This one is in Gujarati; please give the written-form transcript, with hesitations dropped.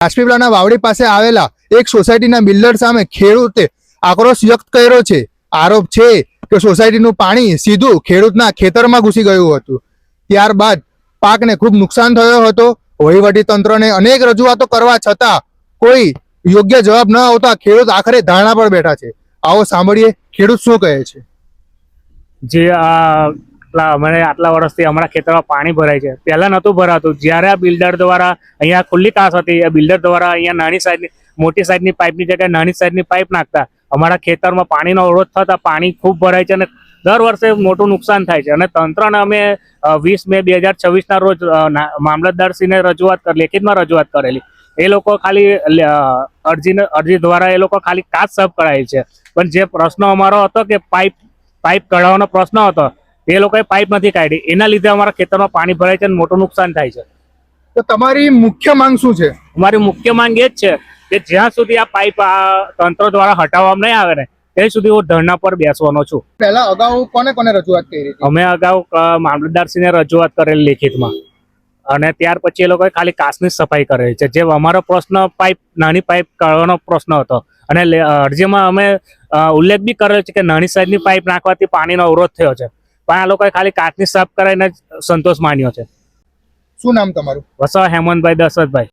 રાજપીપળાના વાવડી પાસે આવેલા એક સોસાયટીના બિલ્ડર સામે ખેડૂતે આક્રોશ વ્યક્ત કર્યો છે। આરોપ છે કે સોસાયટીનું પાણી સીધું ખેડૂતના ખેતરમાં ઘૂસી ગયું હતું। ત્યારબાદ પાકને ખૂબ નુકસાન થયો હતો। વહીવટી તંત્રને અનેક રજૂઆતો કરવા છતાં કોઈ યોગ્ય જવાબ ન આવતા ખેડૂત આખરે ધારણા પર બેઠા છે। આવો સાંભળીએ ખેડૂત શું કહે છે। જે મને આટલા વર્ષથી અમારા ખેતરમાં પાણી ભરાય છે। પહેલા નહોતું ભરાતું। જ્યારે આ બિલ્ડર દ્વારા અહીંયા ખુલ્લી કાસ હતી, એ બિલ્ડર દ્વારા અહીંયા નાની સાઈઝની મોટી સાઈઝની પાઇપની જગ્યાએ નાની સાઈઝની પાઇપ નાખતા અમારા ખેતરમાં પાણીનો અવરોધ થતા પાણી ખૂબ ભરાય છે અને દર વર્ષે મોટું નુકસાન થાય છે। અને તંત્રને અમે 20 મે 2026ના રોજ મામલતદારશ્રીને લેખિતમાં રજૂઆત કરેલી। એ લોકો ખાલી અરજી દ્વારા એ લોકો ખાલી કાચ સાફ કરાય છે, પણ જે પ્રશ્ન અમારો હતો કે પાઇપ કઢાવવાનો પ્રશ્ન હતો, એ લોકોએ પાઇપ નથી કાઢી। એના લીધે અમારા ખેતરમાં પાણી ભરાય છે અને મોટું નુકસાન થાય છે। તો તમારી મુખ્ય માંગ શું છે? અમારી મુખ્ય માંગ એ જ છે કે જ્યાં સુધી આ પાઇપ તંત્ર દ્વારા હટાવવામાં નહીં આવે ને ત્યાં સુધી હું ધરણા પર બેસવાનો છું। પહેલા અગાઉ કોને કોને રજૂઆત કરી હતી? અમે અગાઉ મામલતદારશ્રીને રજૂઆત કરેલી લેખિતમાં, અને ત્યાર પછી એ લોકોએ ખાલી કાચની સફાઈ કરેલી છે। જે અમારો પ્રશ્ન નાની પાઇપ કાઢવાનો પ્રશ્ન હતો, અને અરજીમાં અમે ઉલ્લેખ બી કરેલો છે કે નાની સાઈઝની પાઇપ નાખવાથી પાણીનો અવરોધ થયો છે, પણ આ લોકોએ ખાલી કાચની સાફ કરાવીને સંતોષ માન્યો છે। શું નામ તમારું? વસાવા હેમંતભાઈ દશરથભાઈ।